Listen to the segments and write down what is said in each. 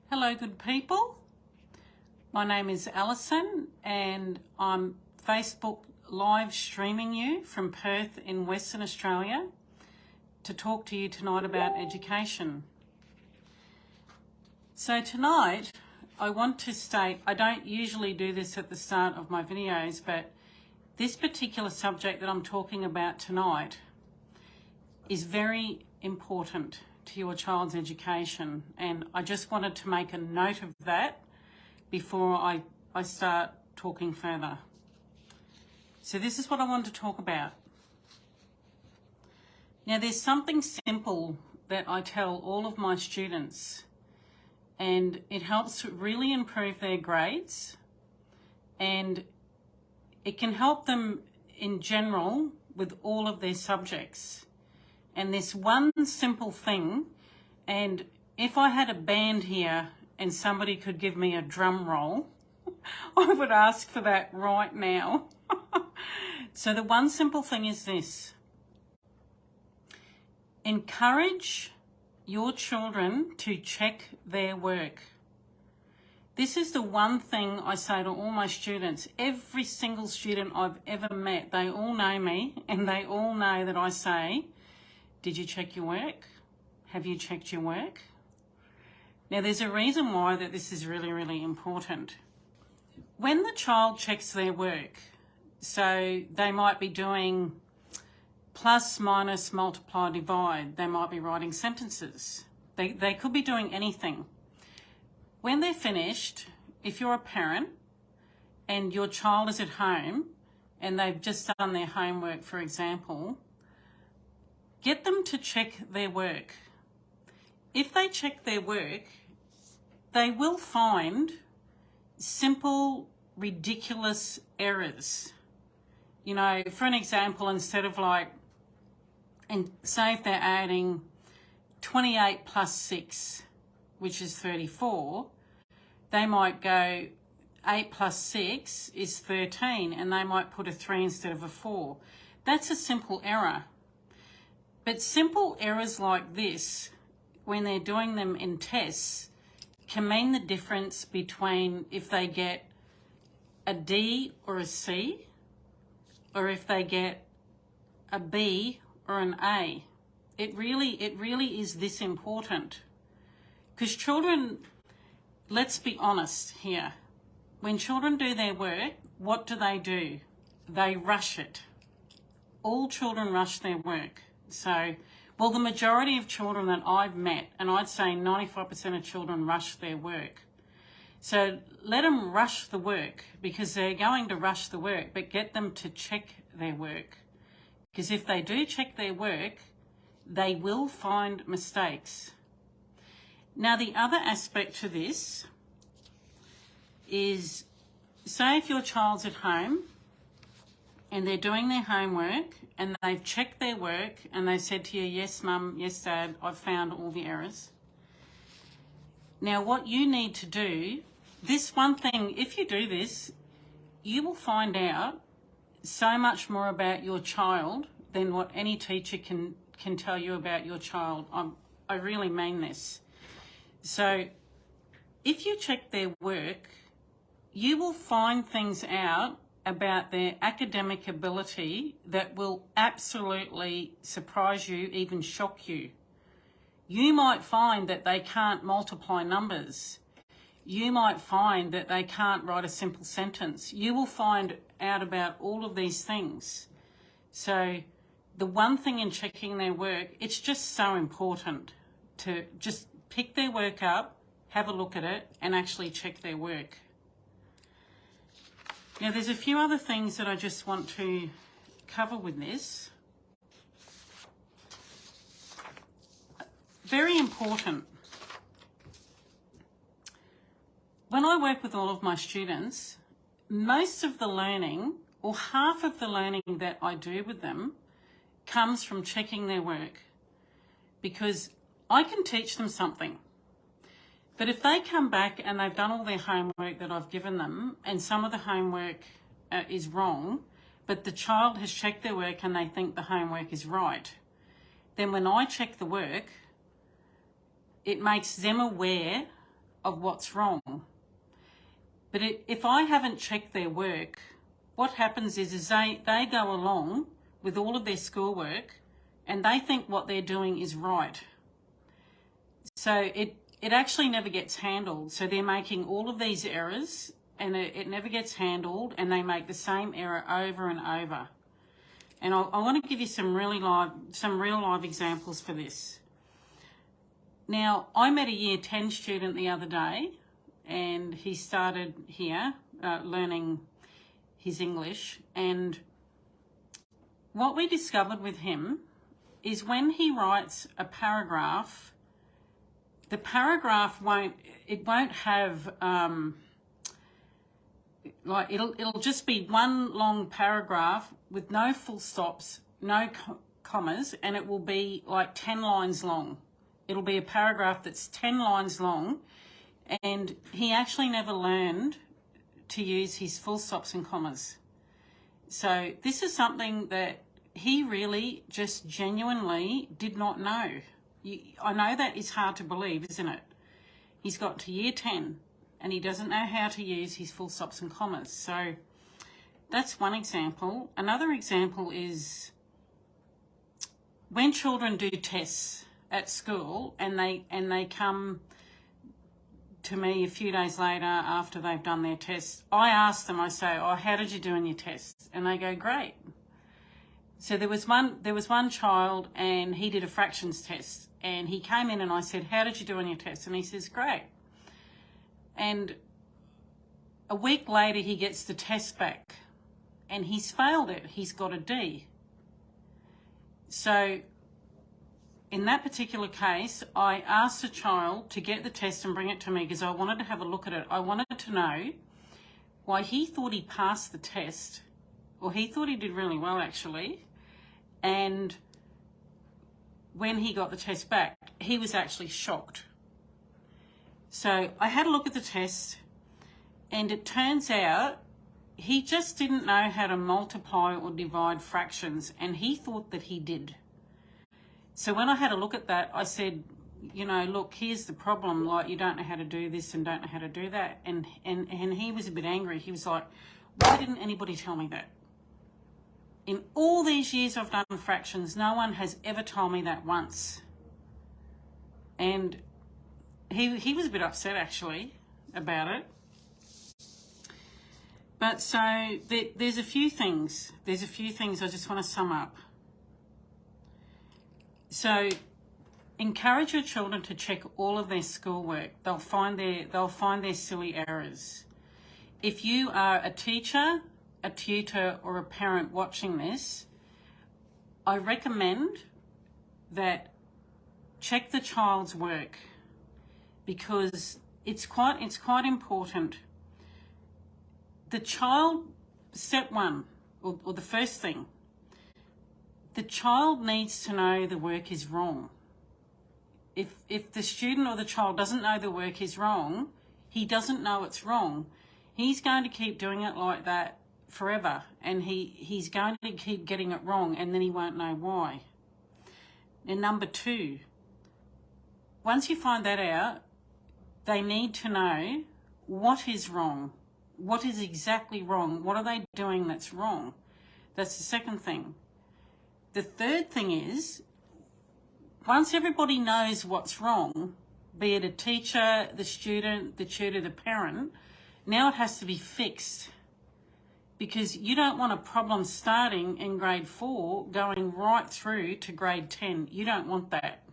Hello, good people. My name is Alison and I'm Facebook live streaming you from Perth in Western Australia to talk to you tonight about education. So tonight I want to state, I don't usually do this at the start of my videos, but this particular subject that I'm talking about tonight is very important to your child's education, and I just wanted to make a note of that before I start talking further. So this is what I want to talk about. Now there's something simple that I tell all of my students, and it helps to really improve their grades, and it can help them in general with all of their subjects. And this one simple thing, and if I had a band here and somebody could give me a drum roll, I would ask for that right now. So the one simple thing is this: encourage your children to check their work. This is the one thing I say to all my students. Every single student I've ever met, they all know me and they all know that I say, did you check your work? Have you checked your work? Now there's a reason why that this is really, really important. When the child checks their work, so they might be doing plus, minus, multiply, divide. They might be writing sentences. They could be doing anything. When they're finished, if you're a parent and your child is at home and they've just done their homework, for example, get them to check their work. If they check their work, they will find simple, ridiculous errors. You know, for an example, instead of and say if they're adding 28 plus 6, which is 34, they might go 8 plus 6 is 13, and they might put a 3 instead of a 4. That's a simple error. But simple errors like this, when they're doing them in tests, can mean the difference between if they get a D or a C, or if they get a B or an A. It really is this important. Because children, let's be honest here, when children do their work, what do? They rush it. All children rush their work. So, well, the majority of children that I've met, and I'd say 95% of children rush their work. So let them rush the work, because they're going to rush the work, but get them to check their work. Because if they do check their work, they will find mistakes. Now, the other aspect to this is, say if your child's at home and they're doing their homework and they've checked their work and they said to you, yes, Mum, yes, Dad, I've found all the errors. Now, what you need to do, this one thing, if you do this, you will find out so much more about your child than what any teacher can tell you about your child. I really mean this. So if you check their work, you will find things out about their academic ability that will absolutely surprise you, even shock you. You might find that they can't multiply numbers. You might find that they can't write a simple sentence. You will find out about all of these things. So the one thing in checking their work, it's just so important to just pick their work up, have a look at it, and actually check their work. Now, there's a few other things that I just want to cover with this. Very important. When I work with all of my students, most of the learning, or half of the learning that I do with them, comes from checking their work. Because I can teach them something. But if they come back and they've done all their homework that I've given them, and some of the homework is wrong, but the child has checked their work and they think the homework is right, then when I check the work, it makes them aware of what's wrong. But if I haven't checked their work, what happens is they go along with all of their schoolwork and they think what they're doing is right. So it actually never gets handled. So they're making all of these errors and it never gets handled, and they make the same error over and over. And I want to give you some real live examples for this. Now, I met a Year 10 student the other day, and he started here learning his English. And what we discovered with him is when he writes a paragraph, the paragraph won't have like it'll just be one long paragraph with no full stops, no commas, and it will be like 10 lines long. It'll be a paragraph that's 10 lines long, and he actually never learned to use his full stops and commas. So this is something that he really just genuinely did not know. I know that is hard to believe, isn't it? He's got to Year 10 and he doesn't know how to use his full stops and commas. So that's one example. Another example is when children do tests at school and they come to me a few days later after they've done their tests, I ask them, I say, "Oh, how did you do in your tests?" And they go, "Great." So there was one child and he did a fractions test, and he came in and I said, "How did you do on your test?" And he says, "Great." And a week later he gets the test back and he's failed it. He's got a D. So in that particular case, I asked the child to get the test and bring it to me because I wanted to have a look at it. I wanted to know why he thought he passed the test, or he thought he did really well actually, and when he got the test back, he was actually shocked. So I had a look at the test, and it turns out he just didn't know how to multiply or divide fractions, and he thought that he did. So when I had a look at that, I said, you know, look, here's the problem, like, you don't know how to do this and don't know how to do that. And he was a bit angry. He was like, "Why didn't anybody tell me that? In all these years I've done fractions, no one has ever told me that once." And he was a bit upset actually about it. But so there's a few things. There's a few things I just want to sum up. So encourage your children to check all of their schoolwork. They'll find their silly errors. If you are a teacher, a tutor, or a parent watching this, I recommend that check the child's work, because it's quite important. The child, step one, or the first thing, the child needs to know the work is wrong. If the student or the child doesn't know the work is wrong, he doesn't know it's wrong. He's going to keep doing it like that forever, and he's going to keep getting it wrong, and then he won't know why. And number two, once you find that out, they need to know what is wrong. What is exactly wrong? What are they doing that's wrong? That's the second thing. The third thing is, once everybody knows what's wrong, be it a teacher, the student, the tutor, the parent, now it has to be fixed. Because you don't want a problem starting in grade 4 going right through to grade 10. You don't want that.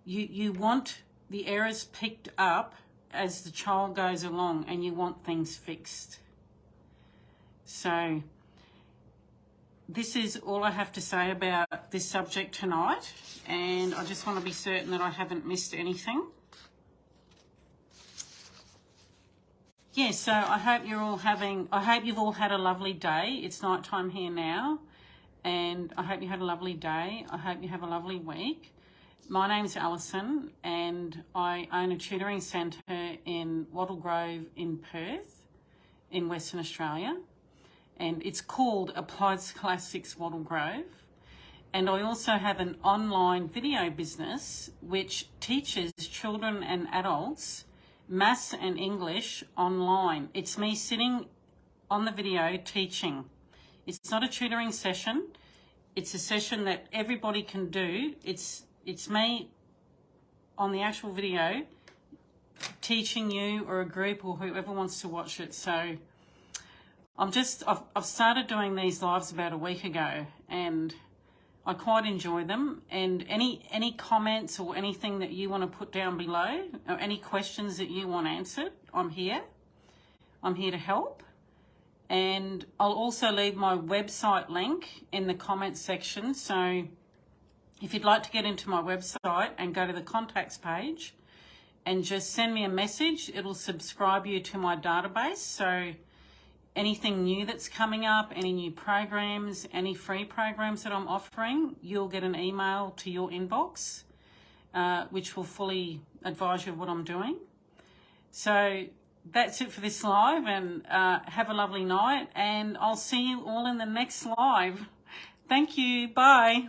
You want the errors picked up as the child goes along, and you want things fixed. So this is all I have to say about this subject tonight, and I just want to be certain that I haven't missed anything. Yeah, so I hope you've all had a lovely day. It's night time here now, and I hope you had a lovely day. I hope you have a lovely week. My name's Alison, and I own a tutoring centre in Wattle Grove in Perth, in Western Australia, and it's called Applied Scholastics Wattle Grove. And I also have an online video business which teaches children and adults maths and English online. It's me sitting on the video teaching. It's not a tutoring session. It's a session that everybody can do. It's me on the actual video teaching you or a group or whoever wants to watch it. So I've started doing these lives about a week ago, and I quite enjoy them. And any comments or anything that you want to put down below, or any questions that you want answered, I'm here to help. And I'll also leave my website link in the comments section. So if you'd like to get into my website and go to the contacts page and just send me a message, it'll subscribe you to my database. So anything new that's coming up, any new programs, any free programs that I'm offering, you'll get an email to your inbox, which will fully advise you of what I'm doing. So that's it for this live, and have a lovely night, and I'll see you all in the next live. Thank you. Bye.